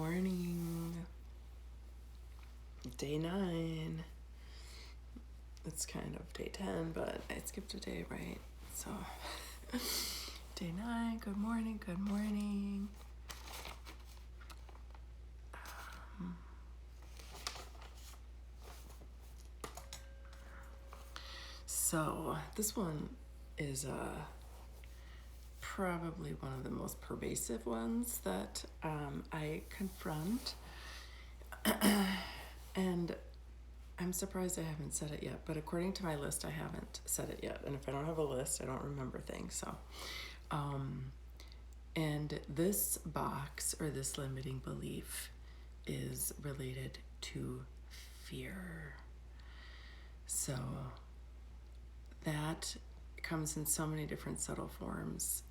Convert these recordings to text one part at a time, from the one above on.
morning. Day 9. It's kind of day 10, but I skipped a day, right? So, day 9, good morning, good morning. So, this one is probably one of the most pervasive ones that I confront. And I'm surprised I haven't said it yet, but according to my list, I haven't said it yet. And if I don't have a list, I don't remember things. So, and this box or this limiting belief is related to fear. So that comes in so many different subtle forms.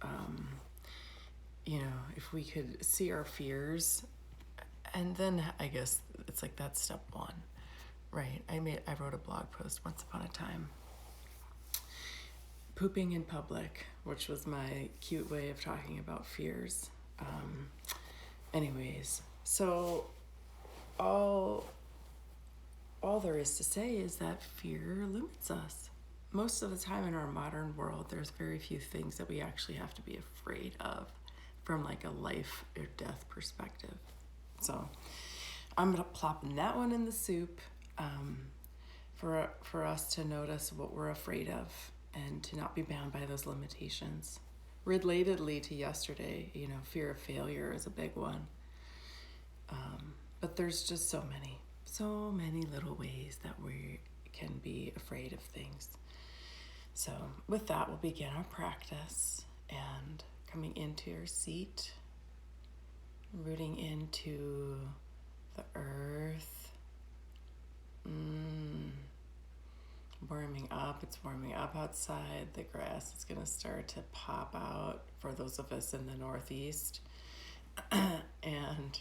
If we could see our fears, and then I guess it's like that's step 1. Right, I wrote a blog post once upon a time. Pooping in public, which was my cute way of talking about fears. Anyways, so all there is to say is that fear limits us. Most of the time in our modern world, there's very few things that we actually have to be afraid of from like a life or death perspective. So I'm gonna plop that one in the soup. For us to notice what we're afraid of and to not be bound by those limitations. Relatedly to yesterday, fear of failure is a big one. But there's just so many little ways that we can be afraid of things. So with that, we'll begin our practice and coming into your seat, rooting into the earth. Warming up. It's warming up outside. The grass is going to start to pop out for those of us in the Northeast. And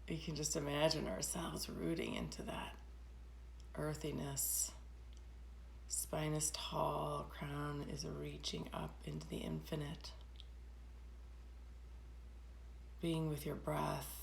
you can just imagine ourselves rooting into that earthiness. Spine is tall, crown is reaching up into the infinite. Being with your breath.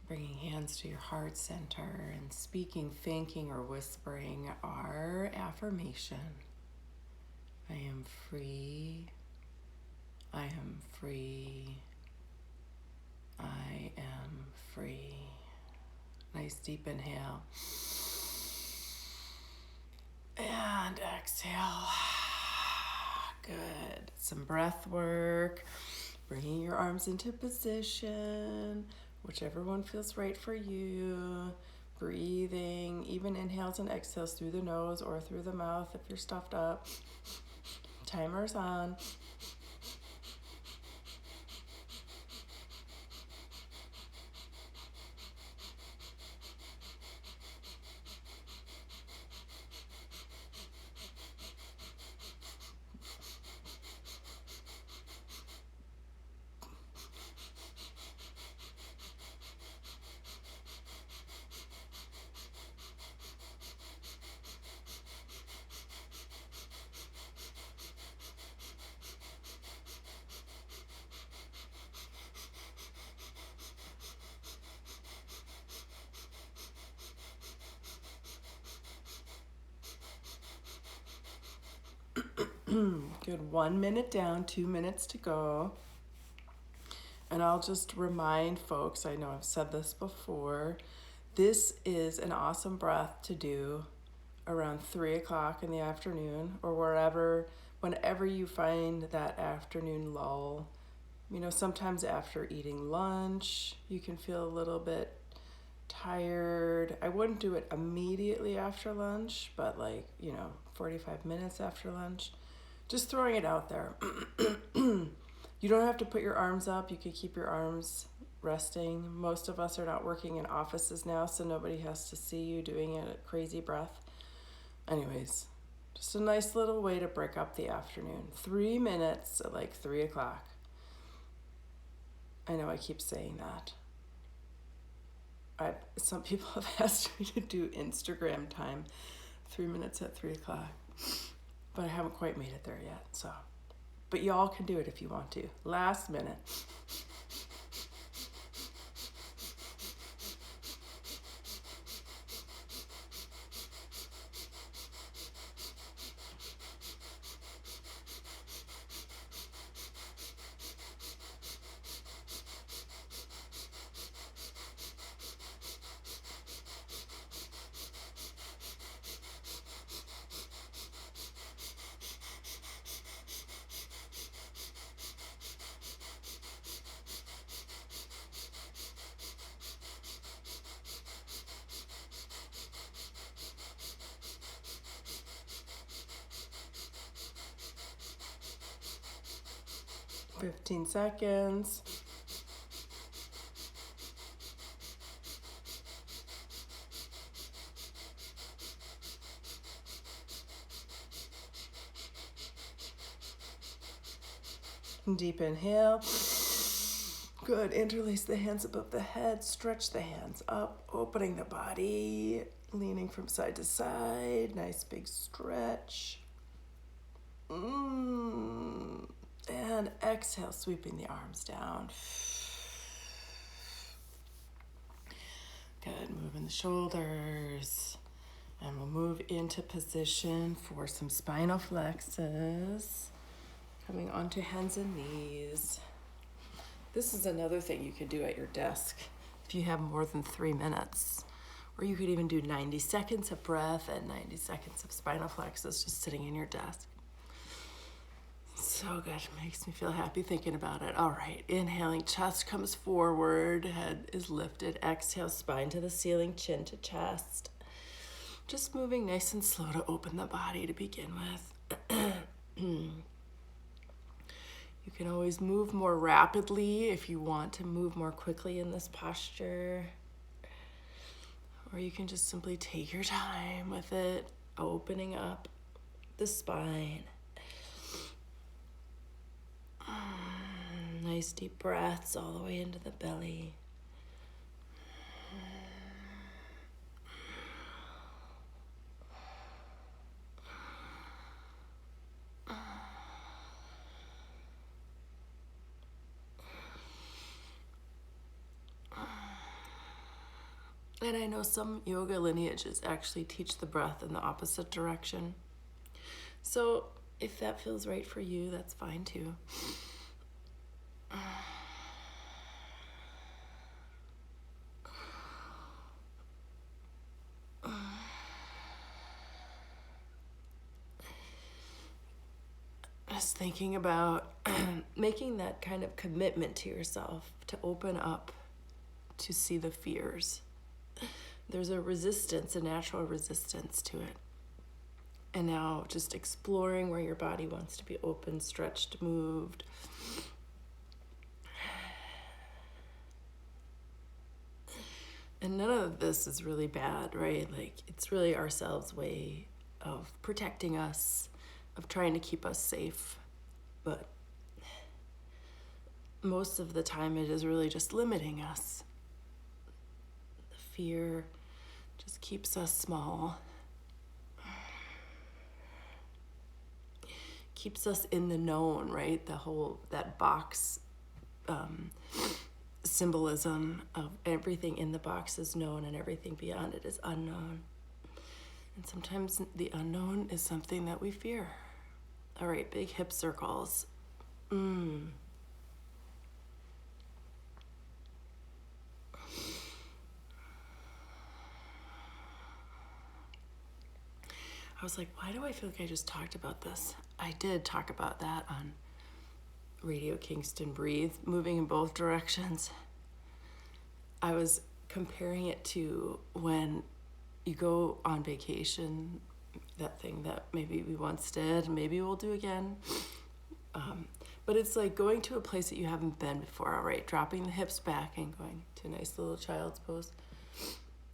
Bringing hands to your heart center and speaking, thinking, or whispering our affirmation. I am free. I am free. I am free. Nice deep inhale. And exhale. Good. Some breath work. Bringing your arms into position. Whichever one feels right for you. Breathing, even inhales and exhales through the nose or through the mouth if you're stuffed up. Timer's on. Good. 1 minute down, 2 minutes to go. And I'll just remind folks, I know I've said this before, this is an awesome breath to do around 3 o'clock in the afternoon or whenever you find that afternoon lull. Sometimes after eating lunch, you can feel a little bit tired. I wouldn't do it immediately after lunch, but 45 minutes after lunch. Just throwing it out there. You don't have to put your arms up. You could keep your arms resting. Most of us are not working in offices now, so nobody has to see you doing a crazy breath. Anyways, just a nice little way to break up the afternoon. 3 minutes at 3 o'clock. I know I keep saying that. Some people have asked me to do Instagram time, 3 minutes at 3 o'clock, but I haven't quite made it there yet. So, but y'all can do it if you want to. Last minute. Fifteen seconds. Deep inhale. Good. Interlace the hands above the head. Stretch the hands up, opening the body, leaning from side to side. Nice big stretch. And exhale, sweeping the arms down. Good. Moving the shoulders. And we'll move into position for some spinal flexes. Coming onto hands and knees. This is another thing you can do at your desk if you have more than 3 minutes. Or you could even do 90 seconds of breath and 90 seconds of spinal flexes just sitting in your desk. So good. Makes me feel happy thinking about it. All right. Inhaling, chest comes forward, head is lifted. Exhale, spine to the ceiling, chin to chest. Just moving nice and slow to open the body to begin with. You can always move more rapidly if you want to move more quickly in this posture. Or you can just simply take your time with it, opening up the spine. Nice deep breaths all the way into the belly. And I know some yoga lineages actually teach the breath in the opposite direction. So if that feels right for you, that's fine too. Just thinking about making that kind of commitment to yourself to open up to see the fears. There's a resistance, a natural resistance to it. And now just exploring where your body wants to be open, stretched, moved. And none of this is really bad, right? Like, it's really ourselves' way of protecting us, of trying to keep us safe. But most of the time it is really just limiting us. The fear just keeps us small. Keeps us in the known, right? That box symbolism of everything in the box is known and everything beyond it is unknown. And sometimes the unknown is something that we fear. All right, big hip circles. I was like, why do I feel like I just talked about this? I did talk about that on Radio Kingston Breathe, moving in both directions. I was comparing it to when you go on vacation, that thing that maybe we once did, maybe we'll do again. But it's like going to a place that you haven't been before, all right? Dropping the hips back and going to a nice little child's pose.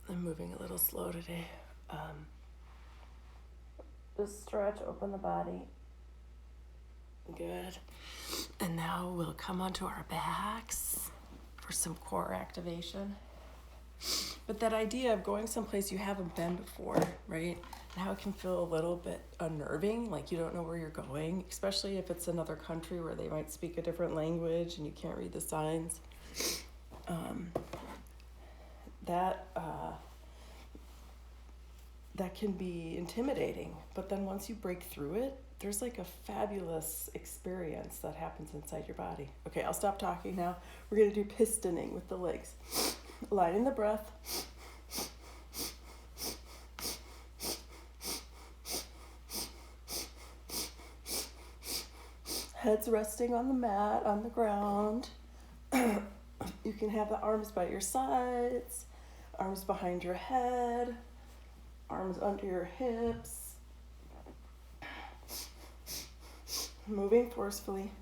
I'm moving a little slow today. Just stretch, open the body. Good. And now we'll come onto our backs for some core activation. But that idea of going someplace you haven't been before, right? And how it can feel a little bit unnerving, like you don't know where you're going, especially if it's another country where they might speak a different language and you can't read the signs. That can be intimidating. But then once you break through it, there's like a fabulous experience that happens inside your body. Okay, I'll stop talking now. We're going to do pistoning with the legs. Lining the breath. Head's resting on the mat, on the ground. You can have the arms by your sides, arms behind your head, arms under your hips. Moving forcefully.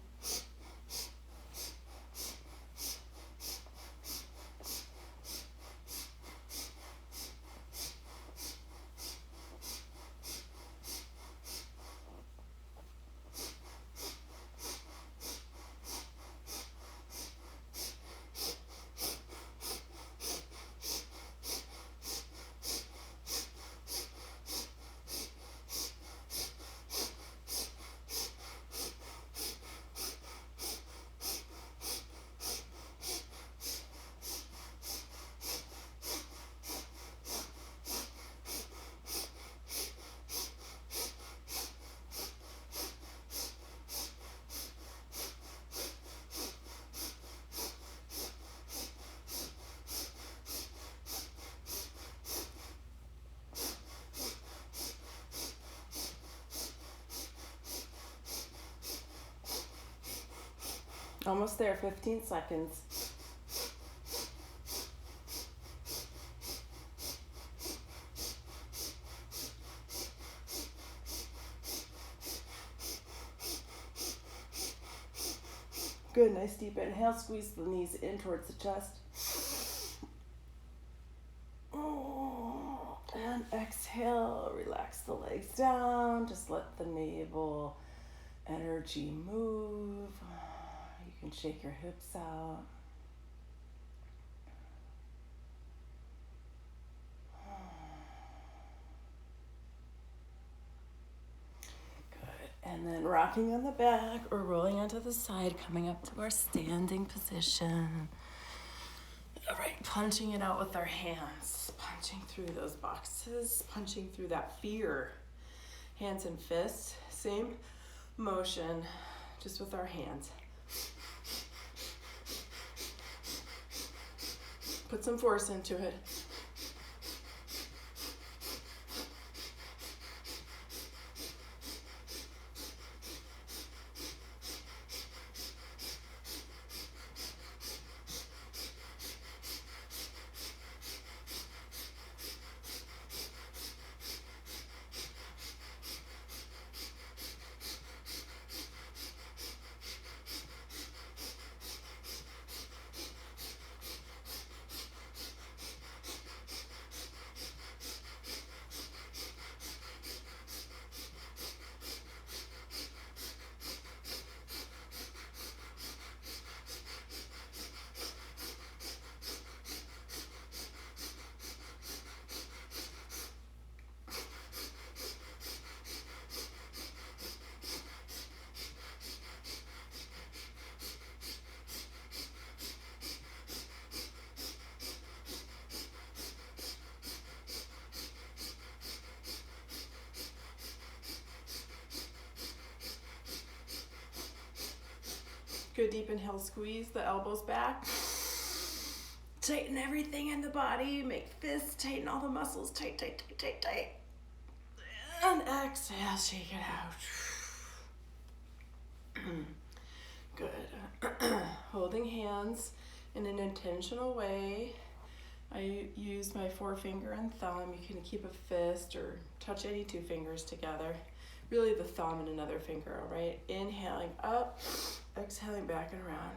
Almost there, 15 seconds. Good, nice deep inhale, squeeze the knees in towards the chest. And exhale, relax the legs down, just let the navel energy move. You can shake your hips out. Good. And then rocking on the back or rolling onto the side, coming up to our standing position. All right, punching it out with our hands, punching through those boxes, punching through that fear. Hands and fists, same motion, just with our hands. Put some force into it. Good deep inhale, squeeze the elbows back. Tighten everything in the body. Make fists, tighten all the muscles. Tight, tight, tight, tight, tight. And exhale, shake it out. Good. Holding hands in an intentional way. I use my forefinger and thumb. You can keep a fist or touch any two fingers together. Really the thumb and another finger, all right? Inhaling up, exhaling back and around.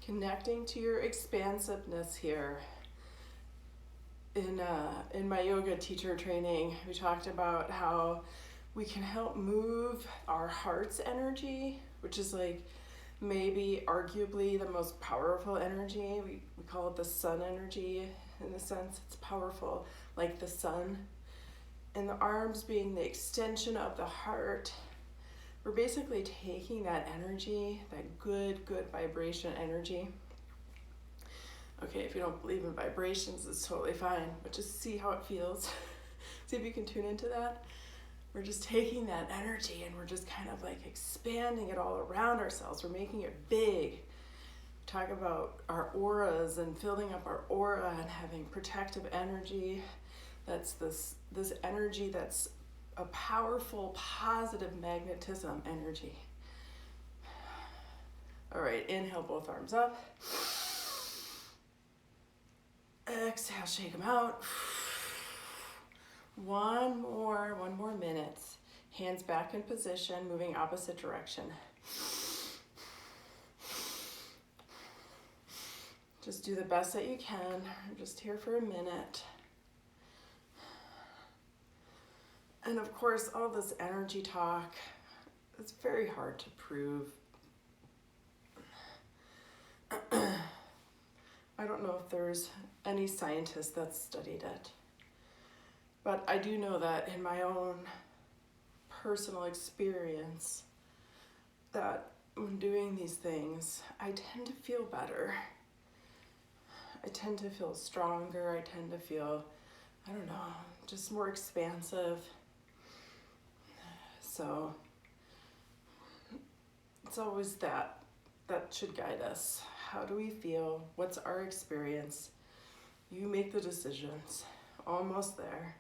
Connecting to your expansiveness here. in my yoga teacher training, we talked about how we can help move our heart's energy, which is like maybe arguably the most powerful energy. We call it the sun energy in the sense it's powerful, like the sun. And the arms being the extension of the heart. We're basically taking that energy, that good vibration energy. Okay, if you don't believe in vibrations, it's totally fine, but just see how it feels. See if you can tune into that. We're just taking that energy and we're just kind of like expanding it all around ourselves. We're making it big. Talk about our auras and filling up our aura and having protective energy. That's this energy that's a powerful, positive magnetism energy. All right, inhale, both arms up. Exhale, shake them out. One more minute. Hands back in position, moving opposite direction. Just do the best that you can. I'm just here for a minute. And of course, all this energy talk, it's very hard to prove. I don't know if there's any scientist that's studied it. But I do know that in my own personal experience, that when doing these things, I tend to feel better. I tend to feel stronger. I tend to feel, I don't know, just more expansive. So it's always that should guide us. How do we feel? What's our experience? You make the decisions. Almost there.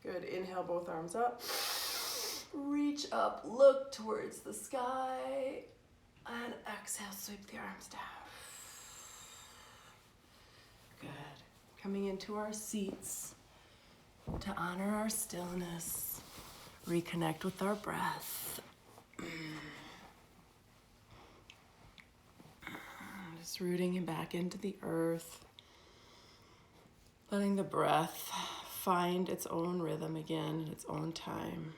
Good. Inhale, both arms up. Reach up, look towards the sky. And exhale, sweep the arms down. Good. Coming into our seats to honor our stillness. Reconnect with our breath. Just rooting it back into the earth. Letting the breath find its own rhythm again in its own time.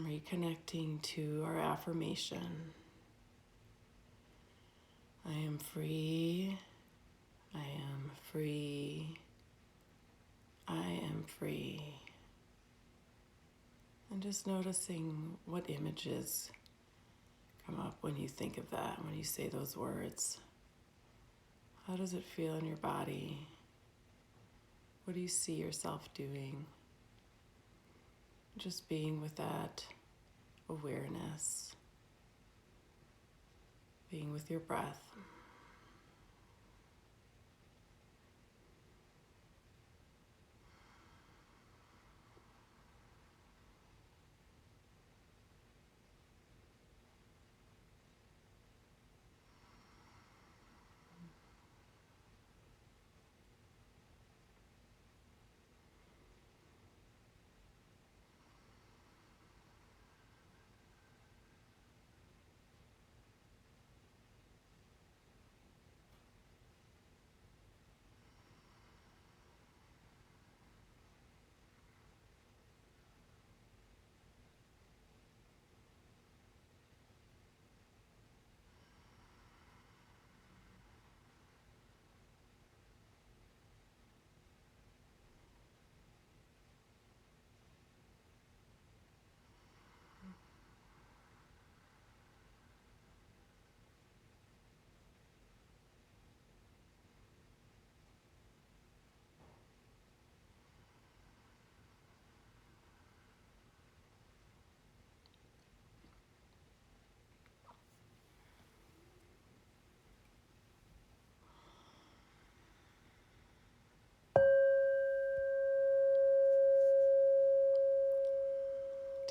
Reconnecting to our affirmation. I am free. I am free. I am free. And just noticing what images come up when you think of that, when you say those words. How does it feel in your body? What do you see yourself doing? Just being with that awareness. Being with your breath.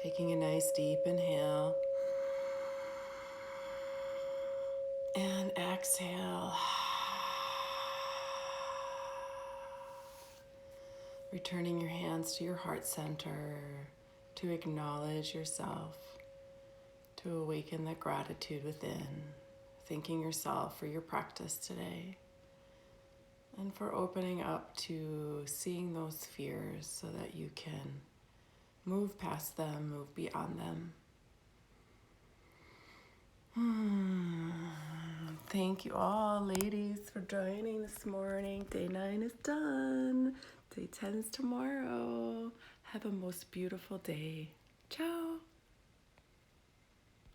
Taking a nice deep inhale. And exhale. Returning your hands to your heart center to acknowledge yourself, to awaken the gratitude within, thanking yourself for your practice today and for opening up to seeing those fears so that you can move past them, move beyond them. Thank you all, ladies, for joining this morning. Day 9 is done. Day 10 is tomorrow. Have a most beautiful day. Ciao.